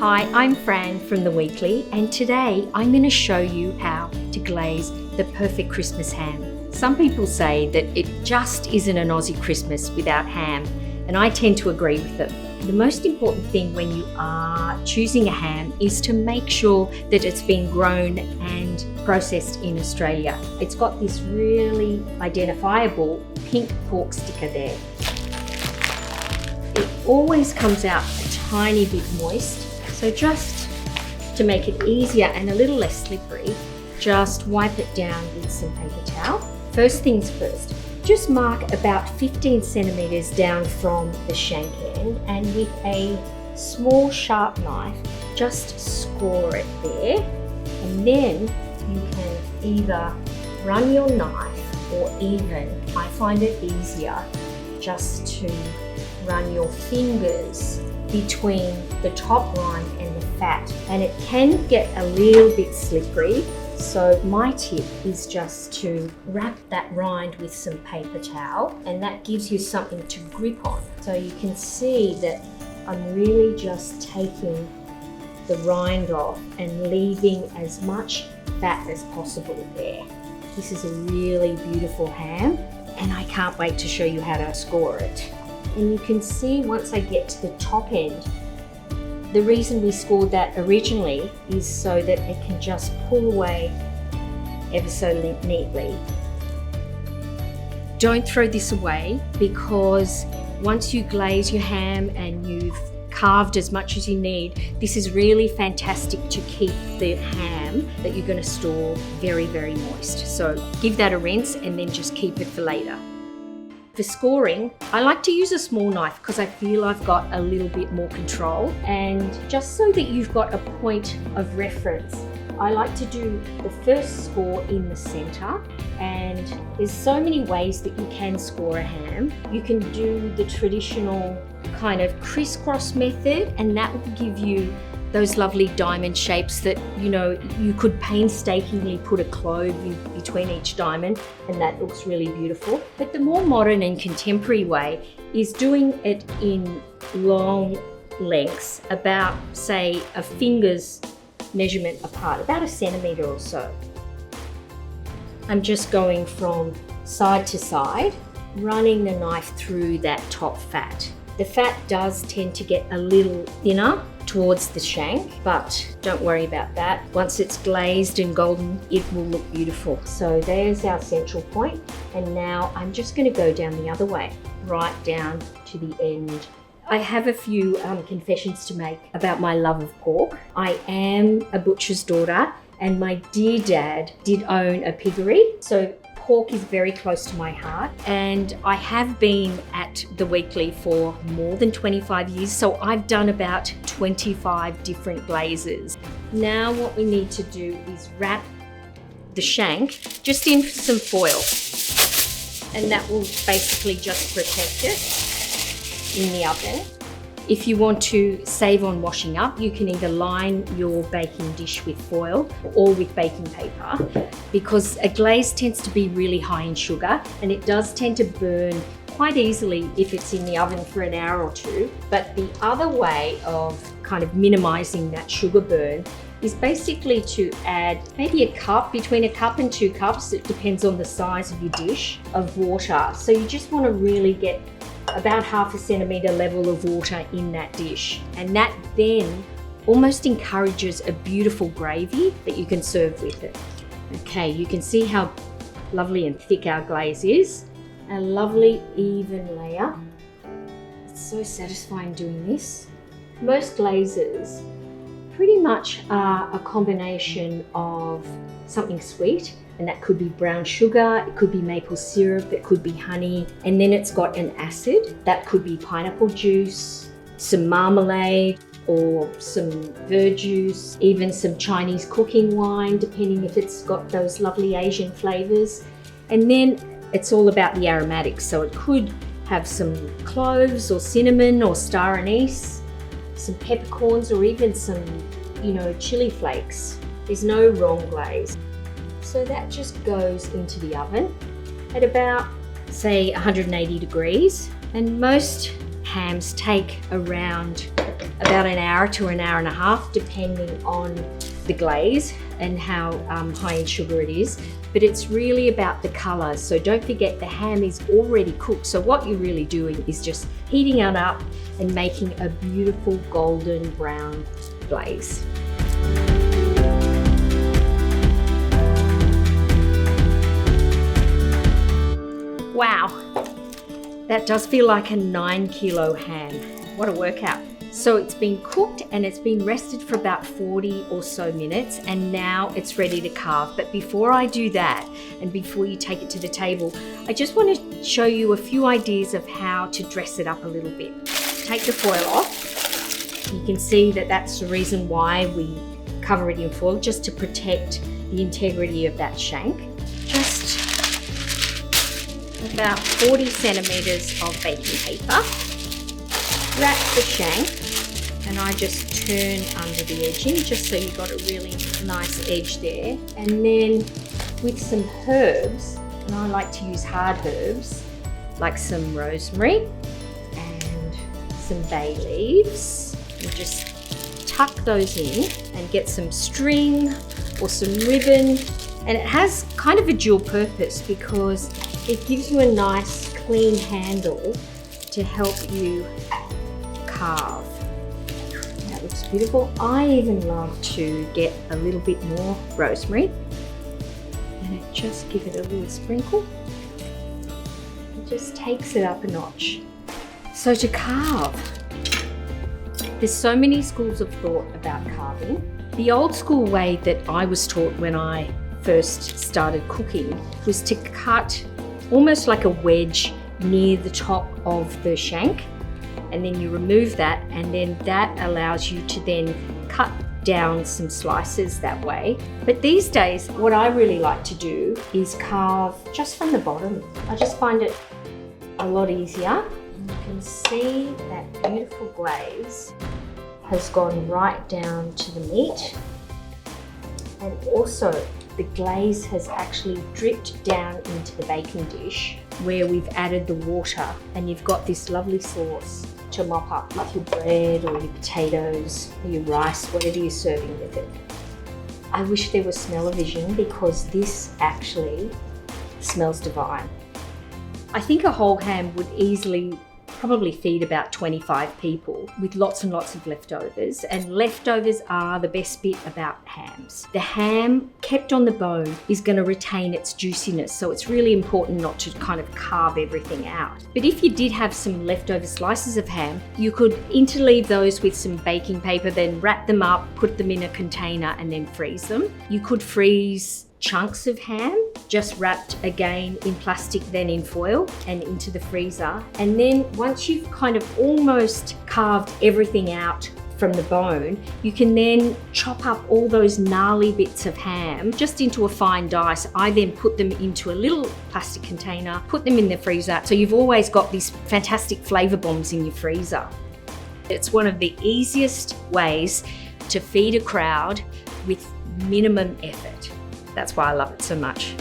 Hi, I'm Fran from The Weekly, and today I'm going to show you how to glaze the perfect Christmas ham. Some people say that it just isn't an Aussie Christmas without ham, and I tend to agree with them. The most important thing when you are choosing a ham is to make sure that it's been grown and processed in Australia. It's got this really identifiable pink pork sticker there. It always comes out a tiny bit moist, so just to make it easier and a little less slippery, just wipe it down with some paper towel. First things first, just mark about 15 centimeters down from the shank end, and with a small sharp knife, just score it there. And then you can either run your knife, or even, I find it easier, just to run your fingers between the top rind and the fat. And it can get a little bit slippery. So my tip is just to wrap that rind with some paper towel, and that gives you something to grip on. So you can see that I'm really just taking the rind off and leaving as much fat as possible there. This is a really beautiful ham, and I can't wait to show you how to score it. And you can see once I get to the top end, the reason we scored that originally is so that it can just pull away ever so neatly. Don't throw this away, because once you glaze your ham and you've carved as much as you need, this is really fantastic to keep the ham that you're going to store very, very moist. So give that a rinse and then just keep it for later. For scoring, I like to use a small knife because I feel I've got a little bit more control, and just so that you've got a point of reference, I like to do the first score in the center. And there's so many ways that you can score a ham. You can do the traditional kind of crisscross method, and that will give you those lovely diamond shapes that, you know, you could painstakingly put a clove in between each diamond, and that looks really beautiful. But the more modern and contemporary way is doing it in long lengths, about, say, a finger's measurement apart, about a centimetre or so. I'm just going from side to side, running the knife through that top fat. The fat does tend to get a little thinner towards the shank, but don't worry about that. Once it's glazed and golden, it will look beautiful. So there's our central point, and now I'm just going to go down the other way, right down to the end. I have a few confessions to make about my love of pork. I am a butcher's daughter, and my dear dad did own a piggery, so pork is very close to my heart, and I have been at The Weekly for more than 25 years, so I've done about 25 different glazes. Now what we need to do is wrap the shank just in some foil, and that will basically just protect it in the oven. If you want to save on washing up, you can either line your baking dish with foil or with baking paper, because a glaze tends to be really high in sugar, and it does tend to burn quite easily if it's in the oven for an hour or two. But the other way of kind of minimizing that sugar burn is basically to add maybe a cup, between a cup and 2 cups, it depends on the size of your dish, of water. So you just want to really get about half a centimetre level of water in that dish, and that then almost encourages a beautiful gravy that you can serve with it. Okay, you can see how lovely and thick our glaze is. A lovely even layer. It's so satisfying doing this. Most glazes pretty much are a combination of something sweet, and that could be brown sugar, it could be maple syrup, it could be honey, and then it's got an acid. That could be pineapple juice, some marmalade, or some verjuice, even some Chinese cooking wine, depending if it's got those lovely Asian flavors. And then it's all about the aromatics, so it could have some cloves or cinnamon or star anise, some peppercorns, or even some, chili flakes. There's no wrong glaze. So that just goes into the oven at about, say, 180 degrees. And most hams take around about an hour to an hour and a half, depending on the glaze and how high in sugar it is. But it's really about the color. So don't forget the ham is already cooked. So what you're really doing is just heating it up and making a beautiful golden brown glaze. Wow, that does feel like a 9-kilo ham. What a workout. So it's been cooked and it's been rested for about 40 or so minutes, and now it's ready to carve. But before I do that, and before you take it to the table, I just want to show you a few ideas of how to dress it up a little bit. Take the foil off. You can see that that's the reason why we cover it in foil, just to protect the integrity of that shank. Just about 40 centimeters of baking paper. Wrap the shank, and I just turn under the edging just so you've got a really nice edge there. And then with some herbs, and I like to use hard herbs like some rosemary and some bay leaves, you just tuck those in and get some string or some ribbon. And it has kind of a dual purpose because it gives you a nice clean handle to help you carve. That looks beautiful. I even love to get a little bit more rosemary and just give it a little sprinkle. It just takes it up a notch. So to carve, there's so many schools of thought about carving. The old school way that I was taught when I first started cooking was to cut almost like a wedge near the top of the shank, and then you remove that, and then that allows you to then cut down some slices that way. But these days, what I really like to do is carve just from the bottom. I just find it a lot easier. And you can see that beautiful glaze has gone right down to the meat, and also the glaze has actually dripped down into the baking dish where we've added the water, and you've got this lovely sauce to mop up with your bread or your potatoes or your rice, whatever you're serving with it. I wish there was smell-o-vision because this actually smells divine. I think a whole ham would easily probably feed about 25 people with lots and lots of leftovers, and leftovers are the best bit about hams. The ham kept on the bone is going to retain its juiciness, so it's really important not to kind of carve everything out. But if you did have some leftover slices of ham, you could interleave those with some baking paper, then wrap them up, put them in a container and then freeze them. You could freeze chunks of ham just wrapped again in plastic, then in foil, and into the freezer. And then once you've kind of almost carved everything out from the bone, you can then chop up all those gnarly bits of ham just into a fine dice. I then put them into a little plastic container, put them in the freezer, so you've always got these fantastic flavor bombs in your freezer. It's one of the easiest ways to feed a crowd with minimum effort. That's why I love it so much.